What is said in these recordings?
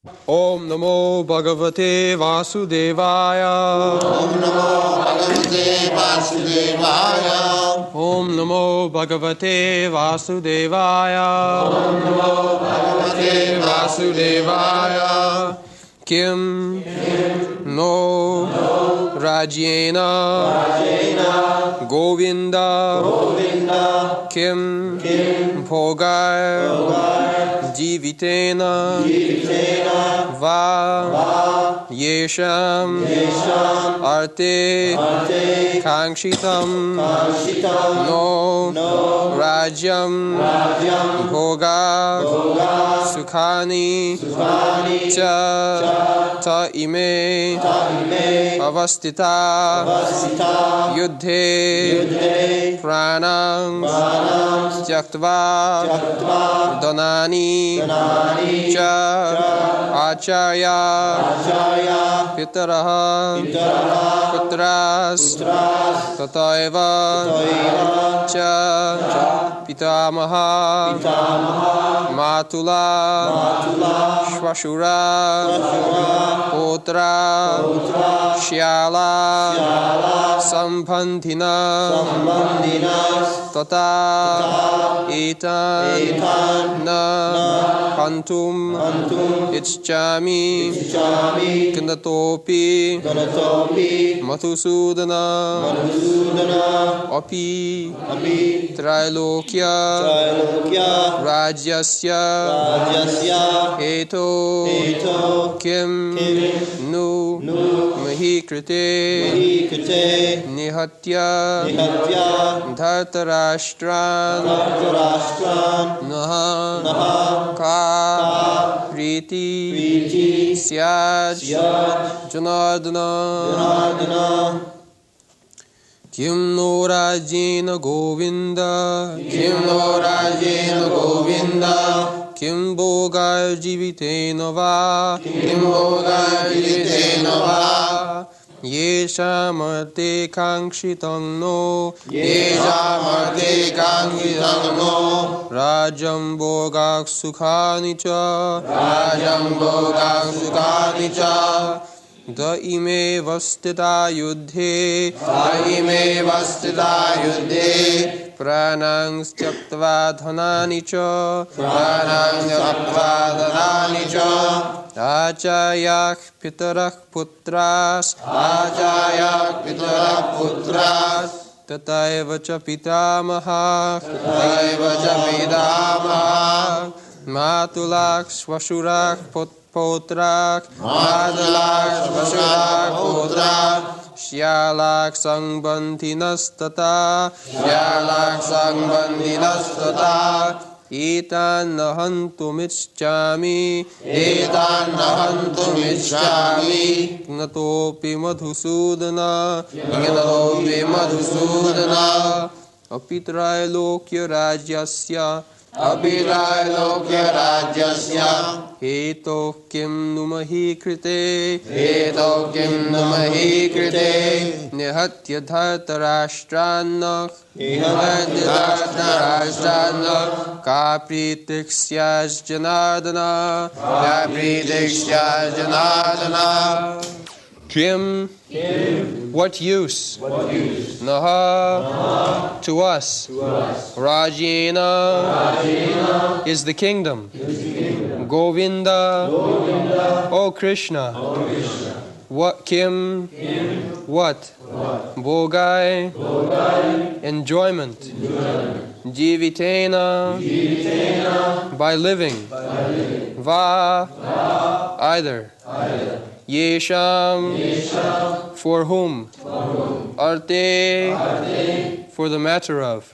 Om Namo Bhagavate Vasudevaya. Om Namo Bhagavate Vasudevaya. Om Namo Bhagavate Vasudevaya. Om Namo Bhagavate Vasudevaya. Kim no Rajyena Govinda Kim Bhogai Jivitena Va Yesham Arte Kangshitam No Rajyam Bhoga Sukhani Cha Ta ime avastita yudhe pranam tyaktva dhanani cha acharya pitaraha putras tataiva cha pitamaha matula shvashura Potra Shyala Sambandhina Tata Etan Na Hantum Ichchami Kanatopi Madhusudana Api Trailokya Rajyasya Heto Kim Nu Mahikrite Nihatya Dhartarashtran Naha Ka Riti Syaj Janardana Kim no Rajena Govinda Kim Bhogai Jivitena Va Yeshamarte Kangshitam no Rajam Bhogak Sukhani cha Da ime vastita yudhe Pranang styaktva dhanani cha Achayak pitarak putras Tataiva cha pitamaha Matulak swashurak Potrak Shyalak Sangbandhinastata Etan nahantumichchami Gnatopi madhusudana Apitrailokya rajyasya Heto kim numahi krite Nihatya dhartarashtranak Kapritikshyas janardana Kim, what use? Naha, to us. Rajena is the kingdom. Govinda, O Krishna. What Kim? What? Bhogai, enjoyment. Jivitena, by living. Va, either. Yesham, for whom? Arte, for the matter of.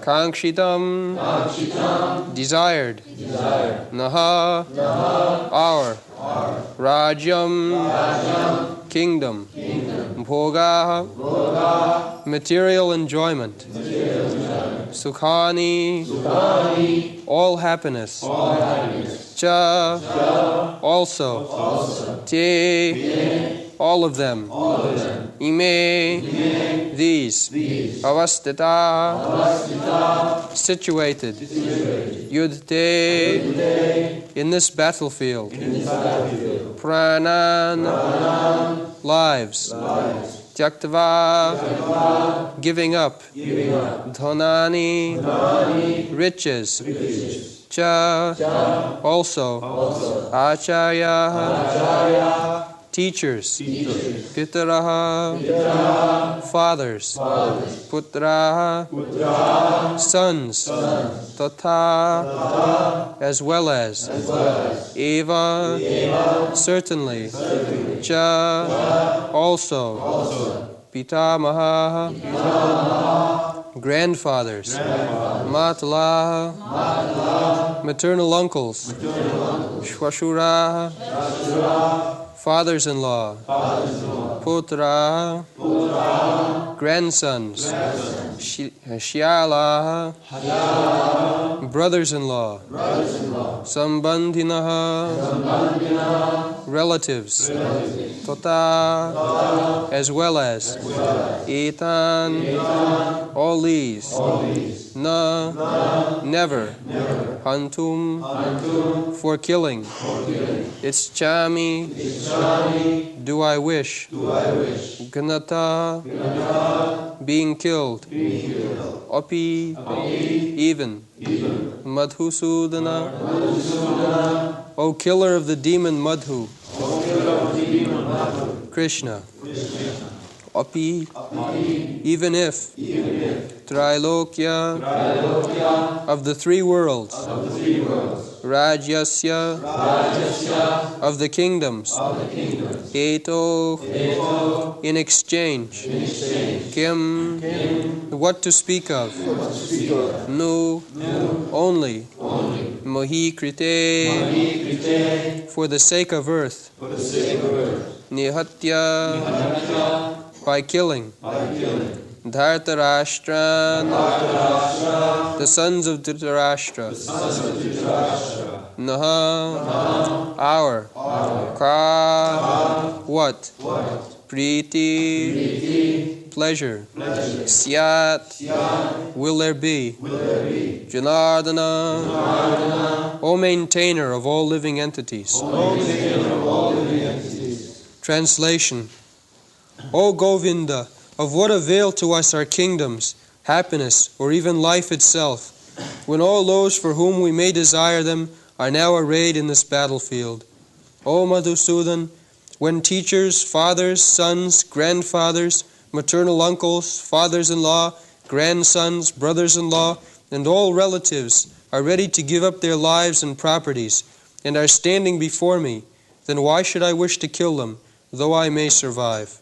Kangshitam, desired. Naha, our. Rajyam, kingdom. Bhoga, material enjoyment. Sukhani, all happiness. Cha, also. Te, all of them. Ime, these. Avastita, situated. Yudte, in this battlefield. Pranan, lives. Tyaktava, giving up. Dhanani, riches. Cha, also. Acharya, teachers. Pitaraha, fathers. Putraha, sons. Tata, as well as. Eva, certainly. Cha, also. Pitamaha, grandfathers. Matala, maternal uncles. Shwashura, fathers-in-law. Putra, grandsons. Shyala, brothers-in-law. Sambandhinaha, relatives. Tota, as well as. Etan, all these. Na, never. Hantum, for killing. Ischami, do I wish. Ganata, being killed. Api, even. Madhusudana, O killer of the demon Madhu. Krishna. Api, even if. Trilokya, of the three worlds. Rajyasya, of the kingdoms. Eto, in exchange. Kim, what to speak of. Nu, only. Mohikrite, for the sake of earth. Nihatya, by killing. Dhartarashtra, the sons of Dhritarashtra. Naha, our. Ka, what? Priti, pleasure. Syat, will there be. Janardana, O maintainer of all living entities. Translation. O Govinda, of what avail to us are kingdoms, happiness, or even life itself, when all those for whom we may desire them are now arrayed in this battlefield? O Madhusudan, when teachers, fathers, sons, grandfathers, maternal uncles, fathers-in-law, grandsons, brothers-in-law, and all relatives are ready to give up their lives and properties, and are standing before me, then why should I wish to kill them, though I may survive?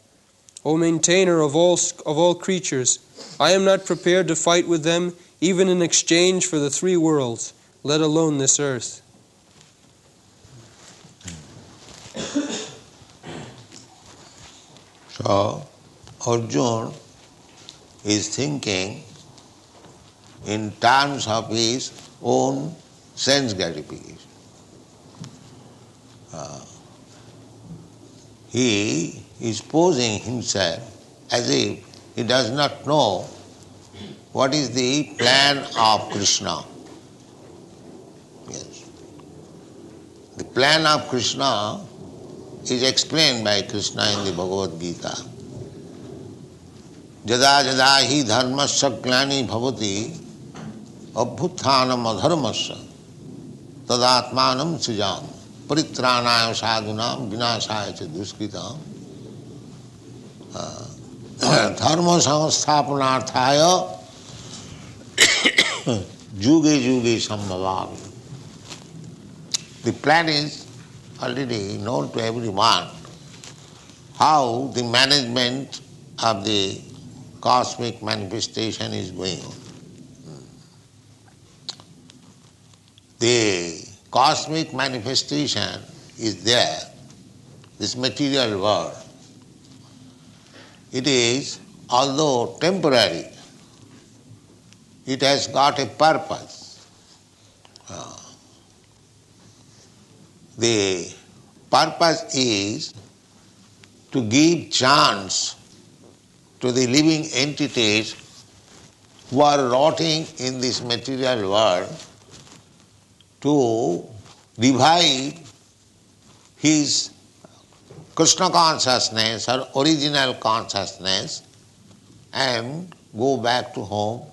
O maintainer of all creatures, I am not prepared to fight with them, even in exchange for the three worlds, let alone this earth. So, Arjuna is thinking in terms of his own sense gratification. He is posing himself as if he does not know what is the plan of Krishna. Yes. The plan of Krishna is explained by Krishna in the Bhagavad Gita. Jada jada hi dharmasya glani bhavati abhuthanam adharmasya tadatmanam sujam paritranaya sadhunam vinasaya cha duskritam dharma samsthapanarthaya juge juge sambhavam. The plan is already known to everyone, how the management of the cosmic manifestation is going on. The cosmic manifestation is there, this material world. It is, although temporary, it has got a purpose. The purpose is to give chance to the living entities who are rotting in this material world to revive his Krishna consciousness or original consciousness and go back to home,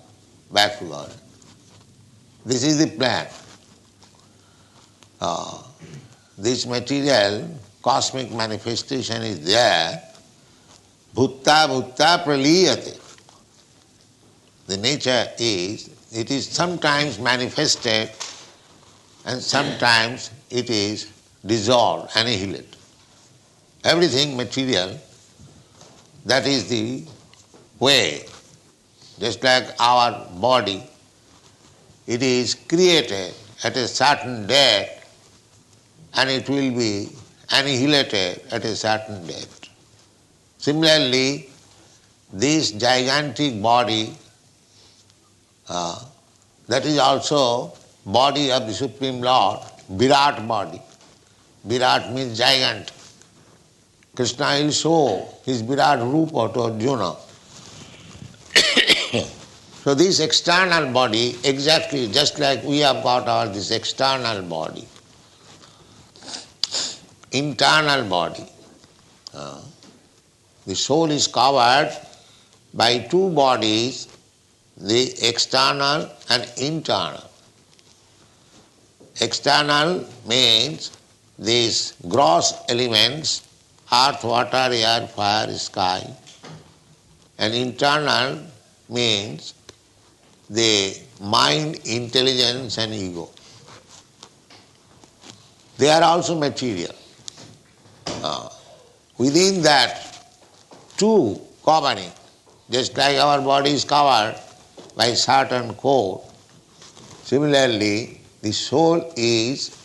back to God. This is the plan. This material cosmic manifestation is there. Bhutta bhutta praliyate. The nature is, it is sometimes manifested and sometimes it is dissolved, annihilated. Everything material, that is the way. Just like our body, it is created at a certain date and it will be annihilated at a certain date. Similarly, this gigantic body, that is also body of the Supreme Lord, Virat body. Virat means giant. Krishna will show his Virat Rupa to Arjuna. So this external body, exactly just like we have got this external body, internal body. The soul is covered by two bodies, the external and internal. External means these gross elements, earth, water, air, fire, sky, and internal means the mind, intelligence and ego. They are also material. Within that two covering, just like our body is covered by certain coat, similarly the soul is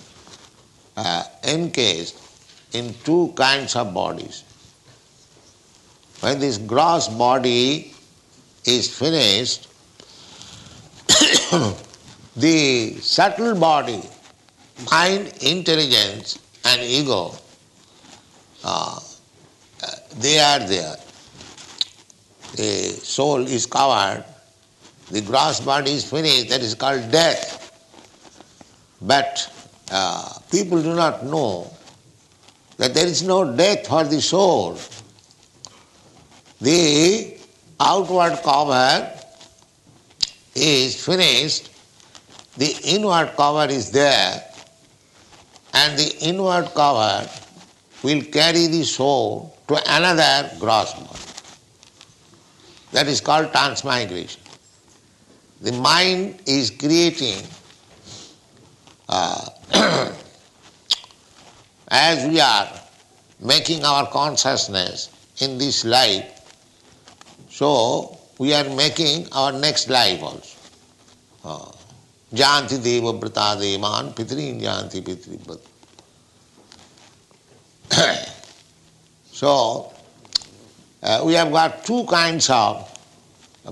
encased in two kinds of bodies. When this gross body is finished, the subtle body, mind, intelligence and ego, they are there. The soul is covered, the gross body is finished, that is called death. But people do not know that there is no death for the soul. The outward cover is finished, the inward cover is there, and the inward cover will carry the soul to another gross body. That is called transmigration. The mind is creating, as we are making our consciousness in this life, so we are making our next life also. Janti deva brata devan pitrin janti pitri brata. So, we have got two kinds of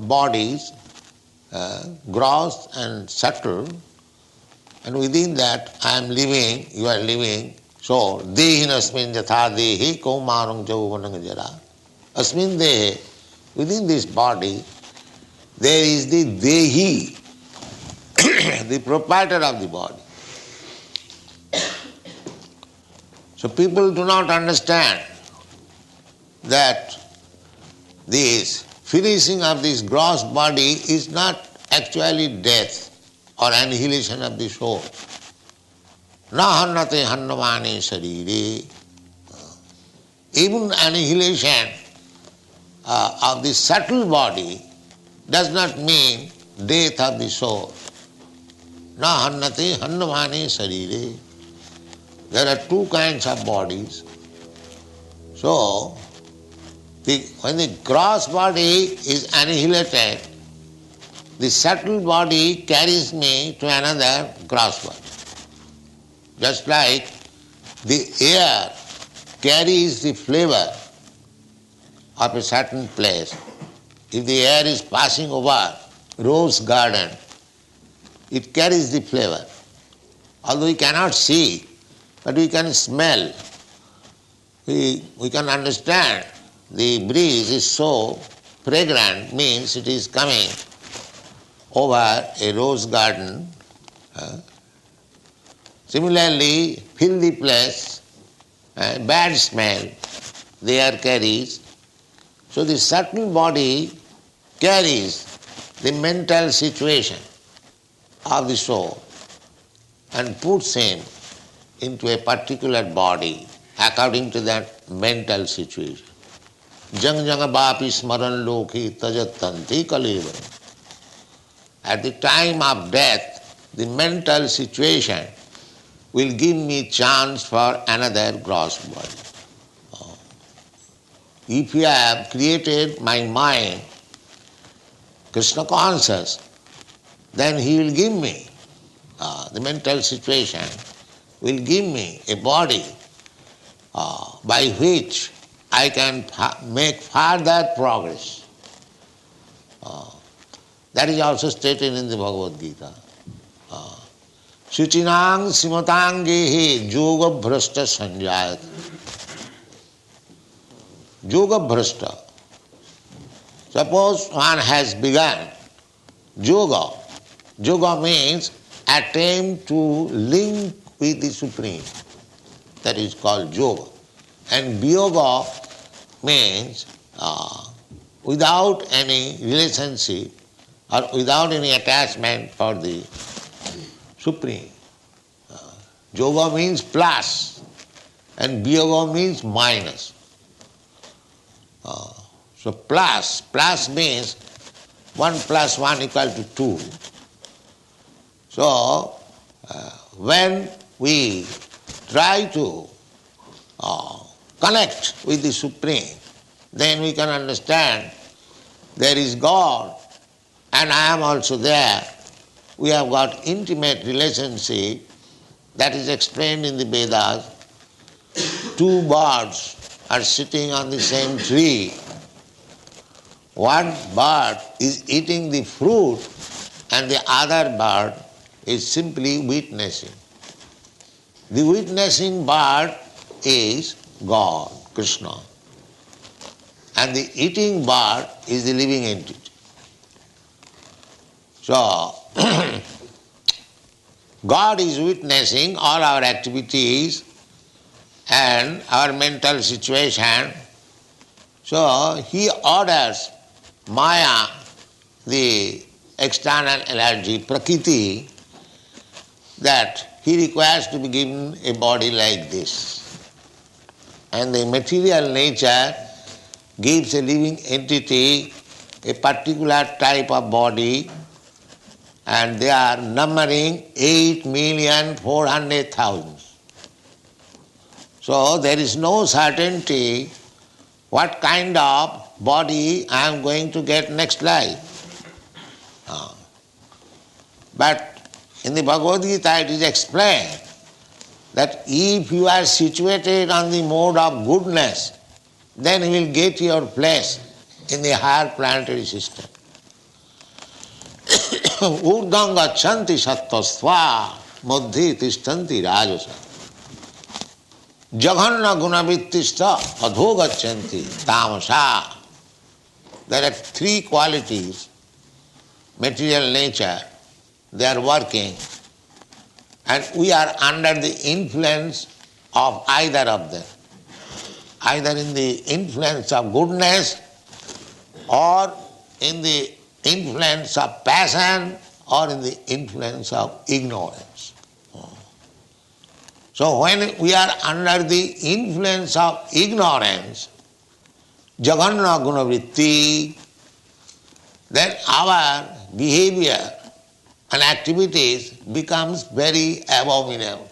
bodies, gross and subtle, and within that I am living, you are living. So, dehin asmin jatha dehi kaumarang jauvanang jara. Asmin dehe, within this body, there is the dehi, the proprietor of the body. So people do not understand that this finishing of this gross body is not actually death or annihilation of the soul. Na hannate hannamane sarire. Even annihilation of the subtle body does not mean death of the soul. Na hannate hannamane sarire. There are two kinds of bodies. So, when the gross body is annihilated, the subtle body carries me to another gross body. Just like the air carries the flavor of a certain place. If the air is passing over rose garden, it carries the flavor. Although we cannot see, but we can smell. we can understand the breeze is so fragrant, means it is coming over a rose garden. Similarly, filthy place, bad smell, the air carries. So the subtle body carries the mental situation of the soul and puts him into a particular body according to that mental situation. Jang jang bapi smaran loki tajatanti kaleva. At the time of death, the mental situation will give me chance for another gross body. If you have created my mind Krishna conscious, then he will give me, the mental situation will give me a body by which I can make further progress. That is also stated in the Bhagavad Gita. Suchinang simatangehe yoga bhrashta sanjayat. Yoga bhrashta. Suppose one has begun yoga. Yoga means attempt to link with the Supreme. That is called yoga. And viyoga means without any relationship or without any attachment for the Supreme. Yoga means plus and viyoga means minus. So plus means 1 plus 1 equal to 2. So when we try to connect with the Supreme, then we can understand there is God and I am also there. We have got intimate relationship that is explained in the Vedas. 2 birds are sitting on the same tree. One bird is eating the fruit and the other bird is simply witnessing. The witnessing bird is God, Krishna. And the eating bird is the living entity. So, God is witnessing all our activities and our mental situation. So, He orders Maya, the external energy, Prakriti, that He requires to be given a body like this. And the material nature gives a living entity a particular type of body, and they are numbering 8,400,000. So there is no certainty what kind of body I am going to get next life. But in the Bhagavad Gita it is explained that if you are situated on the mode of goodness, then you will get your place in the higher planetary system. Urdham gachanti sattasva madhye tishtanti rajasa. Jaghanna gunavittista adho gachanti tamasa. There are 3 qualities, material nature, they are working, and we are under the influence of either of them. Either in the influence of goodness or in the influence of passion or in the influence of ignorance. So when we are under the influence of ignorance, Jaganna Gunavritti, then our behavior and activities becomes very abominable,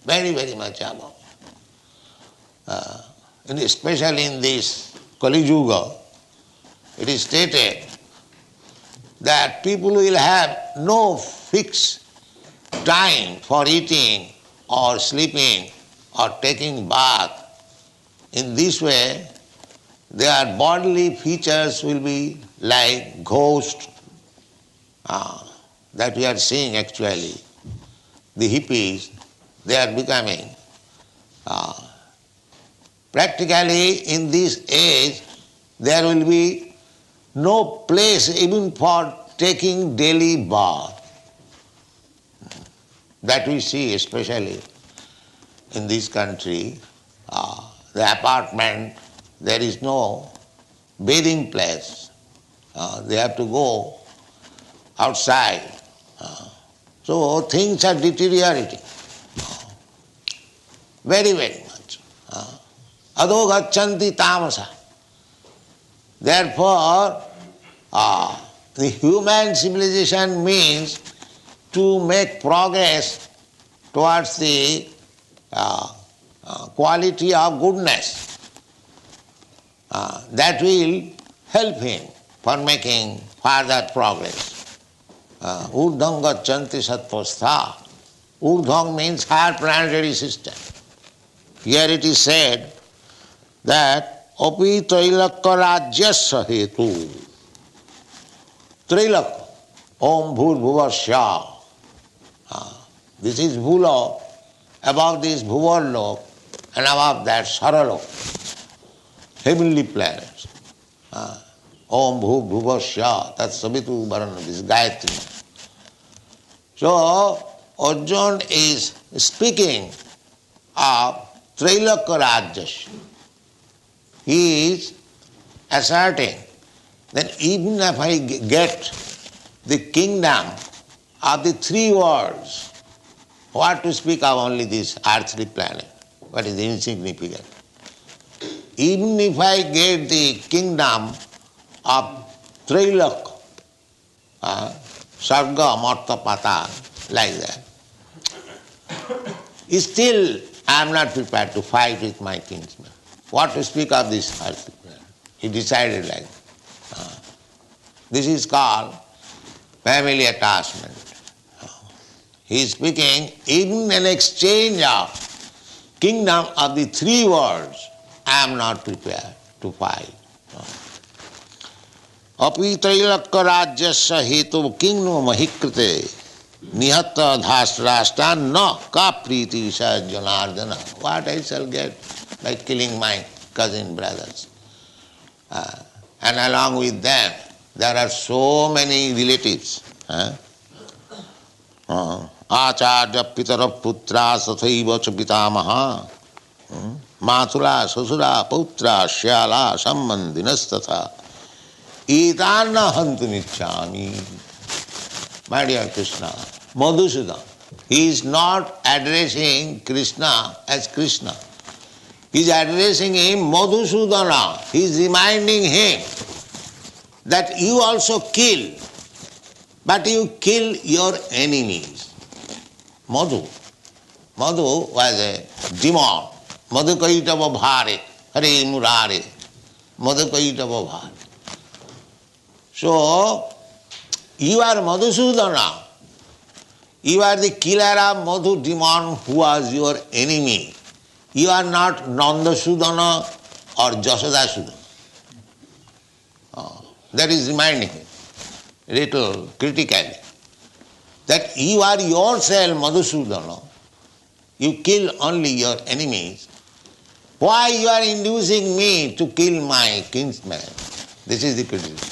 very, very much abominable. And especially in this Kali Yuga, it is stated that people will have no fixed time for eating or sleeping or taking bath. In this way, their bodily features will be like ghosts that we are seeing actually. The hippies, they are becoming Practically in this age there will be no place even for taking daily bath. That we see especially in this country. The apartment, there is no bathing place. They have to go outside. So things are deteriorating very, very much. Ado gacchanti tamasa. Therefore, the human civilization means to make progress towards the quality of goodness. That will help him for making further progress. Urdham gacchanti sattvastha. Urdham means higher planetary system. Here it is said that api trailakya rajyasya hetu. Trailakya, om bhur-bhuvasya. This is bhulok, above this bhuvarlok, and above that saralok, heavenly planets. Om bhur-bhuvasya, tat savitu varana, this is Gayatri. So, Arjuna is speaking of Trailakya Rajyasya. He is asserting that even if I get the kingdom of the three worlds, what to speak of only this earthly planet? What is insignificant? Even if I get the kingdom of Trailakya, Sarga, Marta, Patal, like that, still I am not prepared to fight with my kinsman. What to speak of this earthly planet? He decided like that. This is called family attachment. He is speaking, even in exchange of kingdom of the three worlds, I am not prepared to fight. Api trailakya rajyasya hetu kingno mahikrite nihatta dhasrashta na ka priti sa janardana. What I shall get by killing my cousin brothers? And along with them, there are so many relatives. Acharya pitara putra sathaiva cha pitamaha mathura sasura putra shyala sambandhinastatha etana hantumichami. My dear Krishna, Madhusudan, he is not addressing Krishna as Krishna. He is addressing him Madhusudana. He is reminding him that you also kill, but you kill your enemies. Madhu was a demon. Madhu kaitava bhare, hare murare. Madhu kaitava bhare. So, you are Madhusudana. You are the killer of Madhu demon who was your enemy. You are not Nandasudana or Jasodasudana. That is reminding him, little critically, that you are yourself Madhusudana. You kill only your enemies. Why you are inducing me to kill my kinsman? This is the criticism.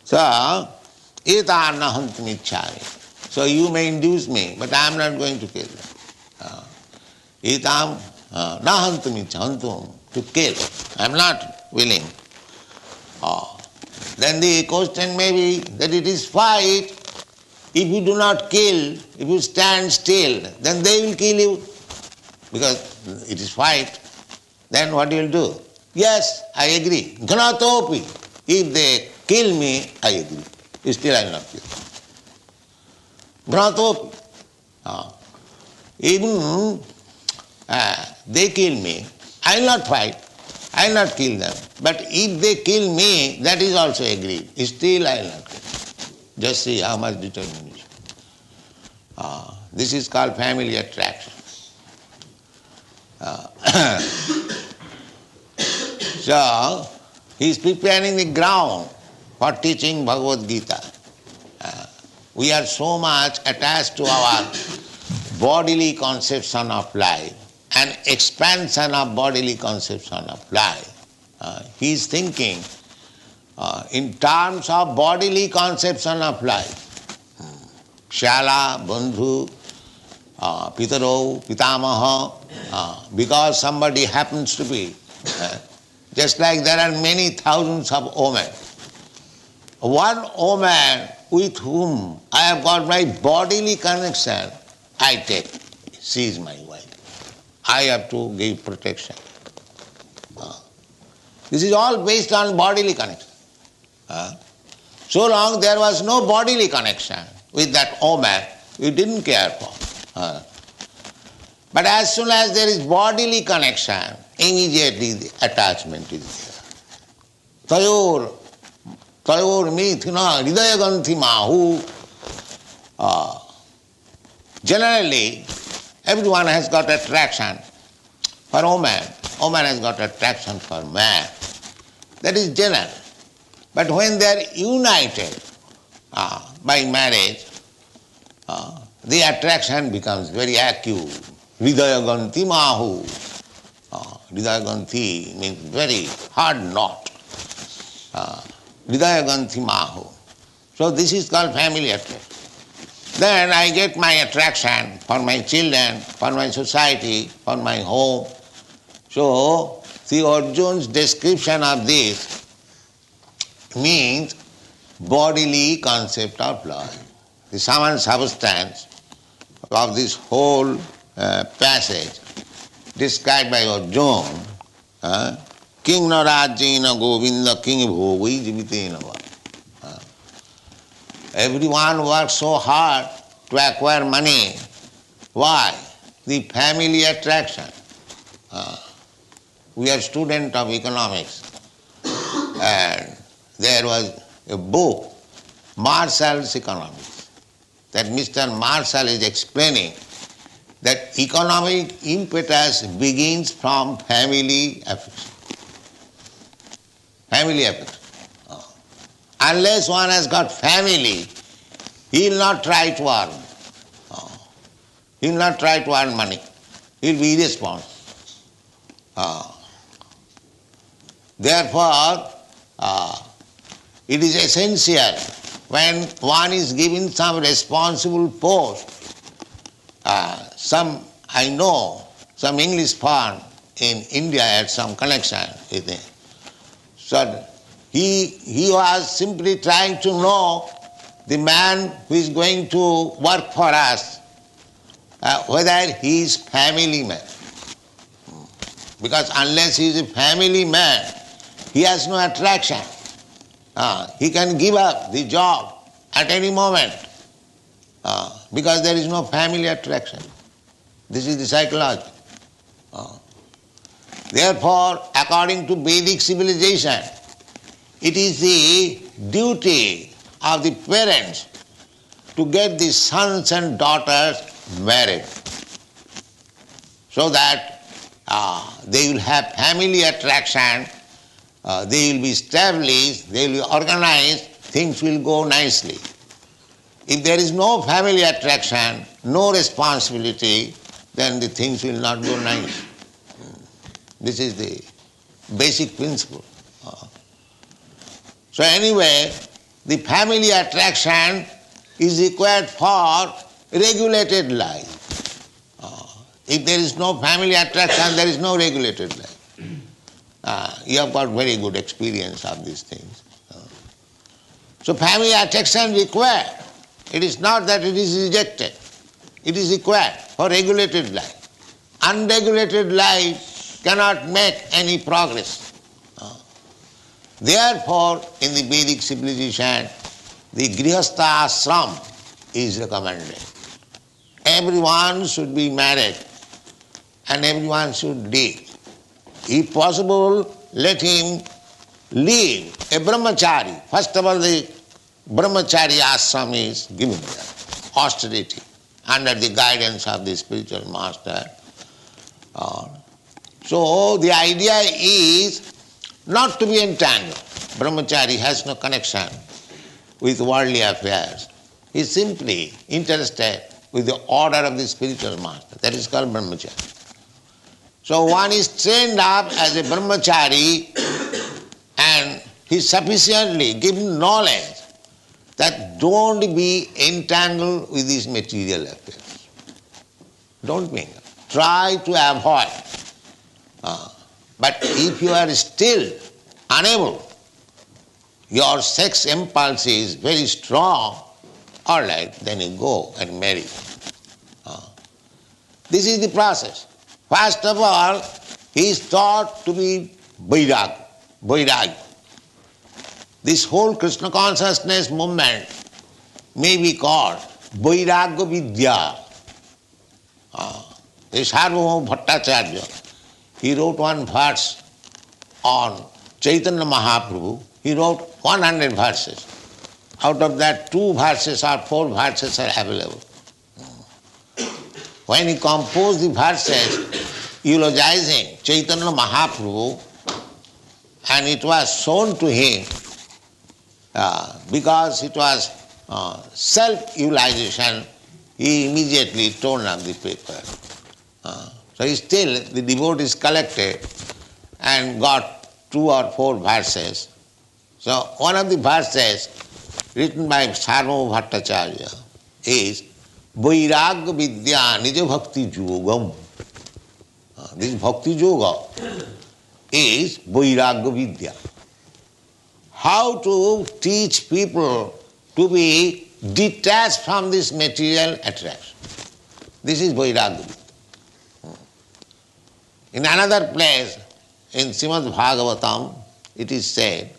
So, etana hantumichami. So you may induce me, but I am not going to kill them. Etam na hantumichami, to kill. I am not willing. Then the question may be that it is fight. If you do not kill, if you stand still, then they will kill you. Because it is fight. Then what you will do? Yes, I agree. Ghanatopi. If they kill me, I agree. Still I will not kill. Ghanatopi. Even they kill me, I will not fight. I will not kill them. But if they kill me, that is also agreed. Still I will not kill. Just see how much determination. This is called family attraction. So, he is preparing the ground for teaching Bhagavad Gita. We are so much attached to our bodily conception of life. an expansion of bodily conception of life. He is thinking in terms of bodily conception of life. Shala, Bandhu, Pitaro, Pitamaha, because somebody happens to be. Just like there are many thousands of women. One woman with whom I have got my bodily connection, I take. She is my wife. I have to give protection. This is all based on bodily connection. So long there was no bodily connection with that woman, we didn't care for. But as soon as there is bodily connection, immediately the attachment is there. Tayor mithuna hridayaganthi mahu. Generally, everyone has got attraction for woman. Woman has got attraction for man. That is general. But when they are united by marriage, the attraction becomes very acute. Hridayaganthi mahu. Hridayaganthi means very hard knot. Hridayaganthi mahu. So this is called family attraction. Then I get my attraction for my children, for my society, for my home. So the Arjuna's description of this means bodily concept of life. The sum and substance of this whole passage described by Arjuna, King Narajena Govinda King Bhogai Jivitena va. Everyone works so hard to acquire money. Why? The family attraction. We are students of economics, and there was a book, Marshall's Economics, that Mr. Marshall is explaining that economic impetus begins from family affection. Family affection. Unless one has got family, he will not try to earn. He will not try to earn money. He will be irresponsible. Therefore, it is essential when one is given some responsible post. I know some English firm in India had some connection with him. So he was simply trying to know the man who is going to work for us, whether he is family man. Because unless he is a family man, he has no attraction. He can give up the job at any moment because there is no family attraction. This is the psychology. Therefore, according to Vedic civilization, it is the duty of the parents to get the sons and daughters married so that they will have family attraction, they will be established, they will be organized, things will go nicely. If there is no family attraction, no responsibility, then the things will not go nice. This is the basic principle. So anyway, the family attraction is required for regulated life. If there is no family attraction, there is no regulated life. You have got very good experience of these things. So family attraction required. It is not that it is rejected. It is required for regulated life. Unregulated life cannot make any progress. Therefore, in the Vedic civilization, the Grihastha ashram is recommended. Everyone should be married and everyone should live. If possible, let him live a brahmachari. First of all, the brahmachari ashram is given there, austerity, under the guidance of the spiritual master. So the idea is not to be entangled. Brahmachari has no connection with worldly affairs. He is simply interested with the order of the spiritual master. That is called brahmachari. So one is trained up as a brahmachari and he is sufficiently given knowledge that don't be entangled with these material affairs. Don't mingle. Try to avoid. But if you are still unable, your sex impulse is very strong, all right, then you go and marry. This is the process. First of all, he is taught to be Vairag. This whole Krishna consciousness movement may be called Vairagya Vidya. Sarvabhauma Bhattacharya, he wrote one verse on Chaitanya Mahaprabhu. He wrote 100 verses. Out of that, 2 verses or 4 verses are available. When he composed the verses eulogizing Chaitanya Mahaprabhu, and it was shown to him because it was self-eulogization, he immediately torn up the paper. So still the devotees collected and got 2 or 4 verses. So one of the verses written by Sarvabhauma Bhattacharya is Vairagya Vidya Nija Bhakti Yogam. This Bhakti Yoga is Vairagya Vidya. How to teach people to be detached from this material attraction. This is Vairagya Vidya. In another place, in Srimad Bhagavatam, it is said,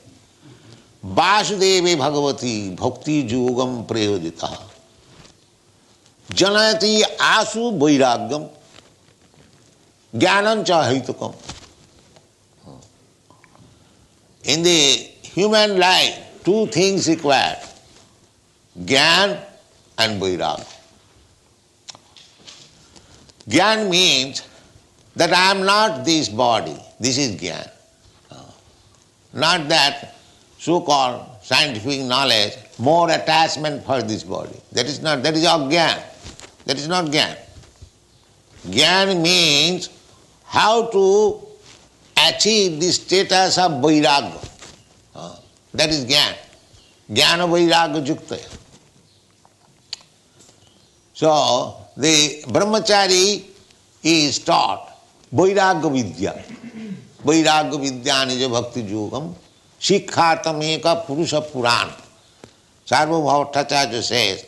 Vasudeve Bhagavati Bhakti Yogam Prayojita Janayati Asu Vairagyam Jnanam Cha Haitukam. In the human life, 2 things required, Jnana and Vairagya. Jnana means that I am not this body. This is Jnana. Not that so-called scientific knowledge, more attachment for this body. That is all Jnana. That is not Jnana. Jnana means how to achieve the status of Vairagya. That is Jnana. Jnana Vairagya Juktaya. So, the brahmachari is taught Vairagya Vidya. Vairagya Vidya Nija Bhakti Yogam Shikkhartam Eka Purusha Purana. Sarvabhauma Bhattacharya says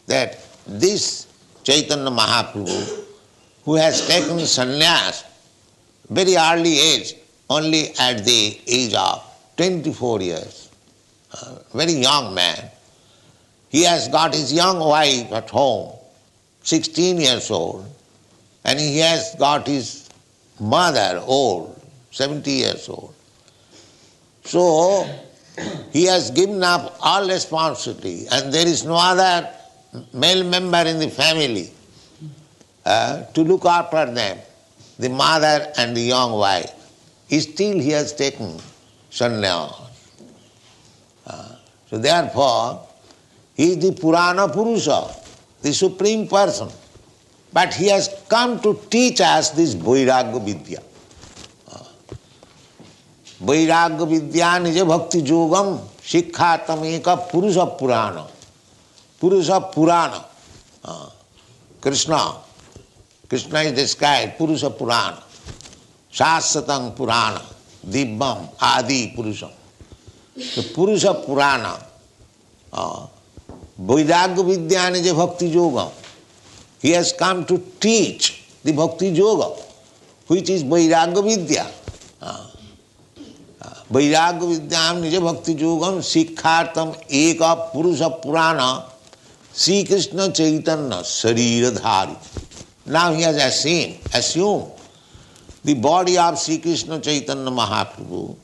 that this Chaitanya Mahaprabhu, who has taken sannyas very early age, only at the age of 24 years, very young man, he has got his young wife at home, 16 years old, and he has got his mother old, 70 years old. So, he has given up all responsibility and there is no other male member in the family to look after them, the mother and the young wife. Still he has taken sannyas. So therefore, he is the Purana Purusha, the Supreme Person. But he has come to teach us this Vairagya Vidya. Vairagya Vidya Nija Bhakti Yogam Shikkhatam Eka Purusha Purana. Purusha Purana. Krishna is described Purusha Purana. Shasatang Purana. Dibbam Adi Purusham. The Purusha Purana. Vairagya Vidya Nija Bhakti Yogam. He has come to teach the Bhakti Yoga, which is Vairagya Vidya. Vairagya Vidyam Nija Bhakti Yogam Shikkhartam Eka Purusha Purana Sri Krishna Chaitanya Sarira Dhari. Now he has assumed the body of Sri Krishna Chaitanya Mahaprabhu.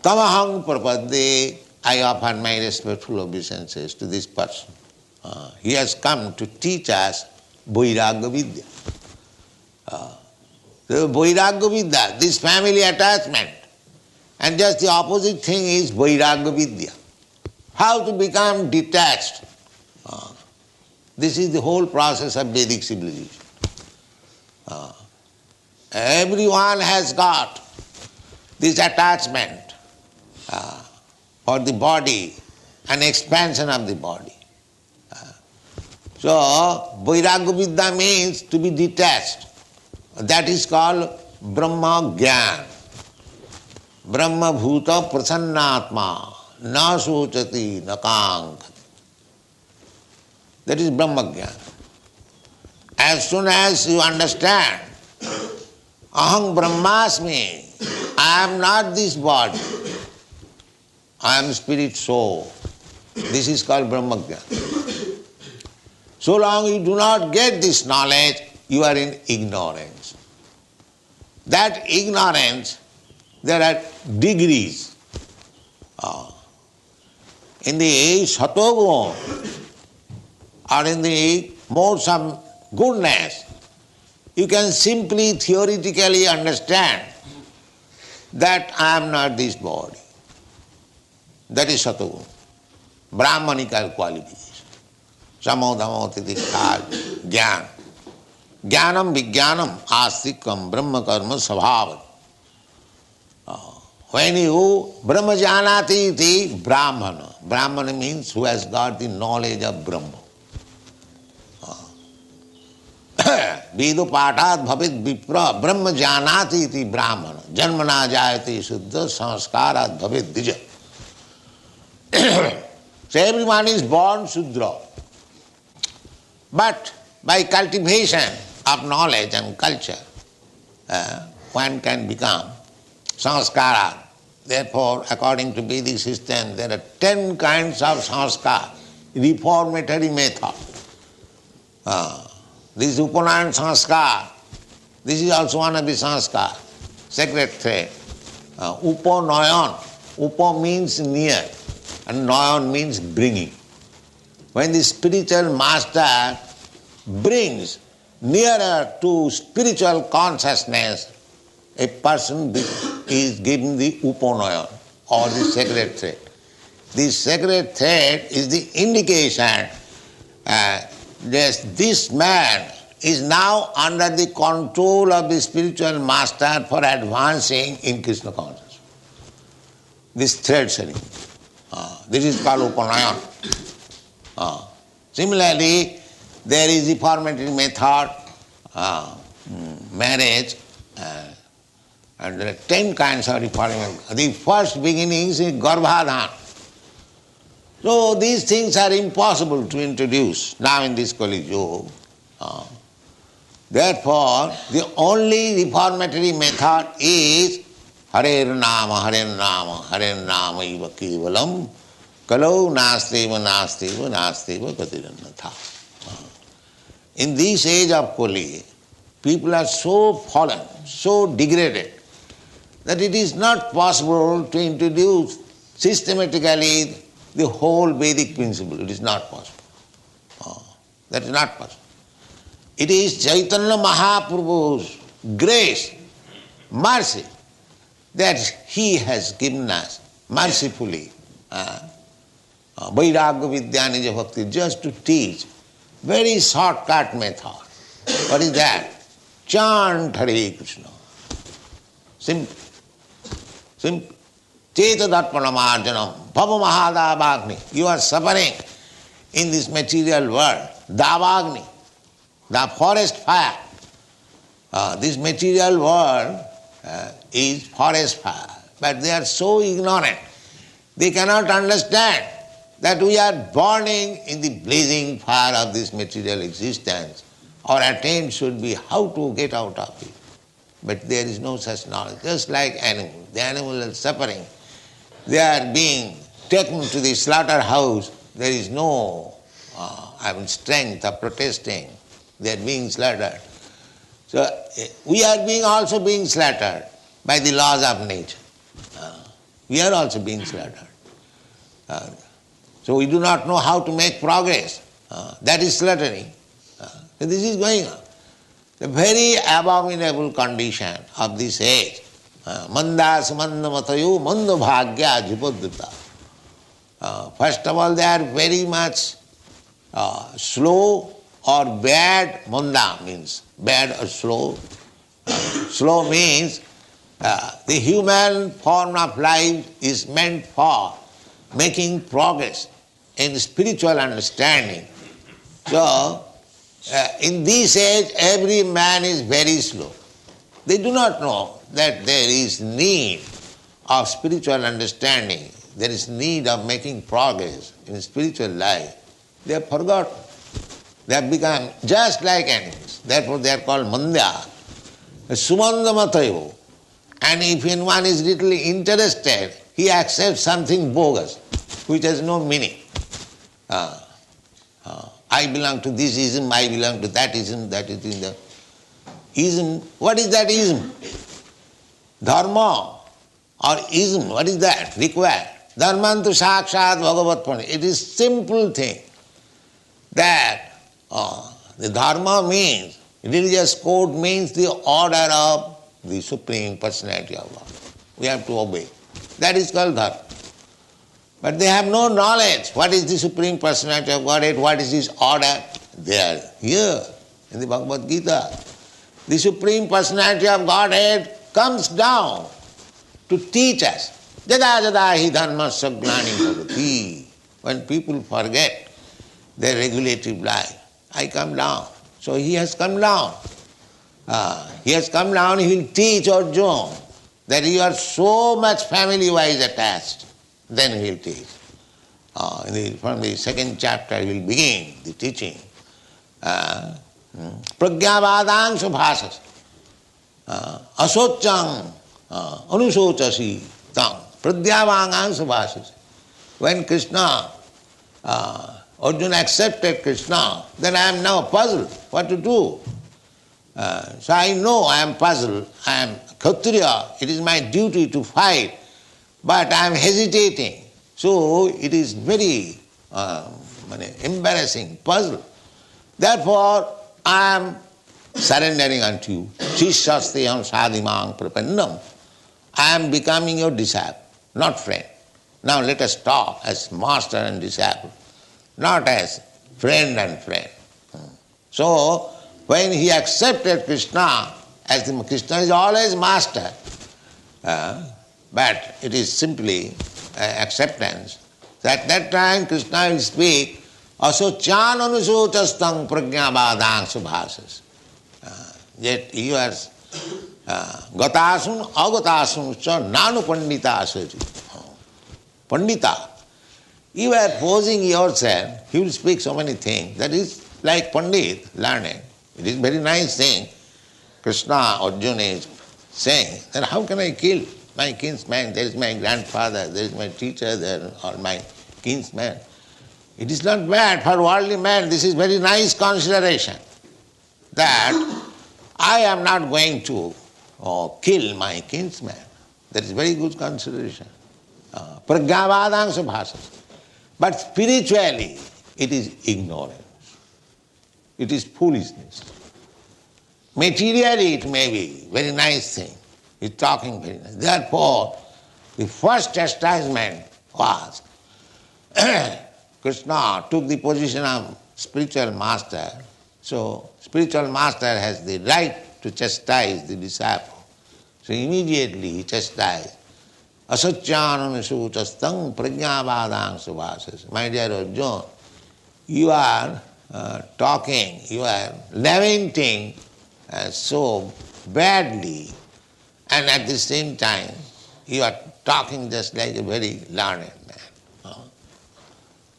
Tamahang Prapadde, I offer my respectful obeisances to this person. He has come to teach us Vairagya Vidya. The Vairagya Vidya, this family attachment. And just the opposite thing is Vairagya Vidya. How to become detached. This is the whole process of Vedic civilization. everyone has got this attachment for the body and expansion of the body. So, Vairagya Vidya means to be detached. That is called Brahma Gyan. Brahma Bhuta Prasannatma Na Sochati Na Kankati. That is Brahma Gyan. As soon as you understand, Aham Brahmasmi, I am not this body, I am spirit soul. This is called Brahma Gyan. So long you do not get this knowledge, you are in ignorance. That ignorance, there are degrees. In the Satogun, or in the modes of goodness, you can simply theoretically understand that I am not this body. That is Satogun, Brahmanical qualities. Samodhamo titikha jnana. Jnanam vijnanam astikam brahma karma svabhavam. When you Brahma janati iti Brahmana. Brahmana means who has got the knowledge of Brahma. Vidu patat bhavid vipra Brahma janati iti Brahmana. Janmana jayati suddha sanskarat bhavid dija. So everyone is born Sudra. But by cultivation of knowledge and culture, one can become sanskara. Therefore, according to Vedic system, there are 10 kinds of sanskar, reformatory method. This Upanayan sanskar, this is also one of the sanskar, sacred thread. Upanayan, upa means near, and nayan means bringing. When the spiritual master brings nearer to spiritual consciousness, a person is given the upanayan or the sacred thread. The sacred thread is the indication that this man is now under the control of the spiritual master for advancing in Krishna consciousness. This thread setting. This is called upanayan. Similarly, there is the reformatory method, marriage, and there are 10 kinds of reformatory. The first beginning is Garbhadhan. So these things are impossible to introduce now in this Kali Yuga. Therefore, the only reformatory method is Hare Nama, Hare Nama, Hare Nama iva kevalam. Kalau nasteva nasteva nasteva katirannatha. In this age of Kali, people are so fallen, so degraded, that it is not possible to introduce systematically the whole Vedic principle. It is not possible. That is not possible. It is Chaitanya Mahaprabhu's grace, mercy, that he has given us mercifully. Vairagya Vidya Nija Bhakti, just to teach very shortcut method. What is that? Chant Hare Krishna. Simple. Simple. Cheta Darpanamarjanam, Bhava Mahadavagni. You are suffering in this material world. Davagni, the forest fire. This material world is forest fire. But they are so ignorant. They cannot understand that we are burning in the blazing fire of this material existence. Our attempt should be how to get out of it. But there is no such knowledge. Just like animals. The animals are suffering. They are being taken to the slaughterhouse. There is no strength of protesting. They are being slaughtered. So we are also being slaughtered by the laws of nature. We are also being slaughtered. So we do not know how to make progress. That is slaughtering. So this is going on. The very abominable condition of this age. Manda samanda matayo manda bhagya jipodrita. First of all, they are very much slow or bad. Manda means bad or slow. Slow means the human form of life is meant for making progress in spiritual understanding. So, in this age, every man is very slow. They do not know that there is need of spiritual understanding. There is need of making progress in spiritual life. They have forgotten. They have become just like animals. Therefore they are called mandya. Sumandamatayo. And if anyone is little interested, he accepts something bogus, which has no meaning. I belong to this ism, I belong to that ism, that is in the ism. What is that ism? Dharma or ism, what is that? Required. Dharmantu sakshat bhagavat pranit. It is simple thing that the dharma means, religious code means the order of the Supreme Personality of God. We have to obey. That is called dharma. But they have no knowledge. What is the Supreme Personality of Godhead? What is His order? They are here in the Bhagavad Gita. The Supreme Personality of Godhead comes down to teach us. Jada jada hi dharmasya glani bhavati. When people forget their regulative life, I come down. So He has come down. He has come down, He will teach Arjuna that you are so much family-wise attached. Then He will teach. From the second chapter He will begin the teaching. Pragyavadang subhasas asochang anusochasi tang pragyavadang subhasas. When Krishna, Arjuna accepted Krishna, then I am now puzzled what to do. So I know I am puzzled, I am Kshatriya, it is my duty to fight, but I am hesitating. So it is very embarrassing, puzzle. Therefore I am surrendering unto you. Shishasteyam sadhimang prapannam. I am becoming your disciple, not friend. Now let us talk as master and disciple, not as friend and friend. So when he accepted Krishna, as the Krishna is always master, but it is simply acceptance. So at that time Krishna will speak, asocyan anusochastang pragyabadang subhasas. Yet you are gatasun agatasun cha nanu pandita asaji. Pandita. You are posing yourself, he will speak so many things. That is like Pandit, learning. It is very nice thing. Krishna, Arjuna is saying that how can I kill my kinsman? There is my grandfather, there is my teacher, there are my kinsman. It is not bad for worldly man. This is very nice consideration that I am not going to kill my kinsman. That is very good consideration. Pragyavadang subhasas. But spiritually, it is ignorance. It is foolishness. Materially, it may be very nice thing. He's talking very nice. Therefore, the first chastisement was Krishna took the position of spiritual master. So, spiritual master has the right to chastise the disciple. So, immediately he chastised. Asacyananasuchastang pragyavadang subhasas. My dear Arjuna, you are talking, you are lamenting so badly, and at the same time you are talking just like a very learned man.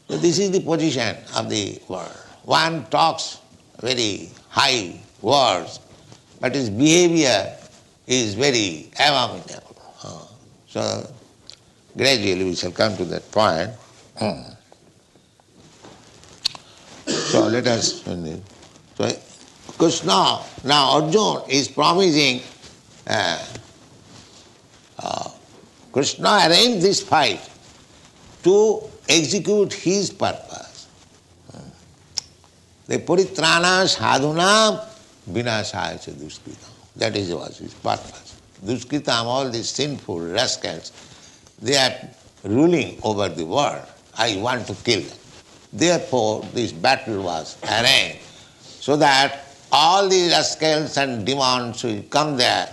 So this is the position of the world. One talks very high words, but his behavior is very abominable. So gradually we shall come to that point. So let us finish. So Krishna, now Arjuna is promising, Krishna arranged this fight to execute his purpose. The paritrana sadhuna vinasaya cha duskritam. That was his purpose. Duskritam, all these sinful rascals, they are ruling over the world. I want to kill them. Therefore, this battle was arranged so that all the rascals and demons will come there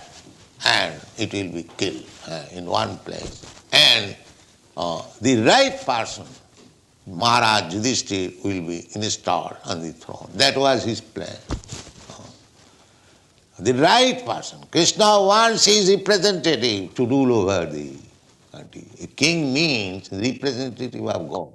and it will be killed in one place. And the right person, Maharaj Yudhishthira, will be installed on the throne. That was his plan. The right person. Krishna wants his representative to rule over the country. A king means representative of God.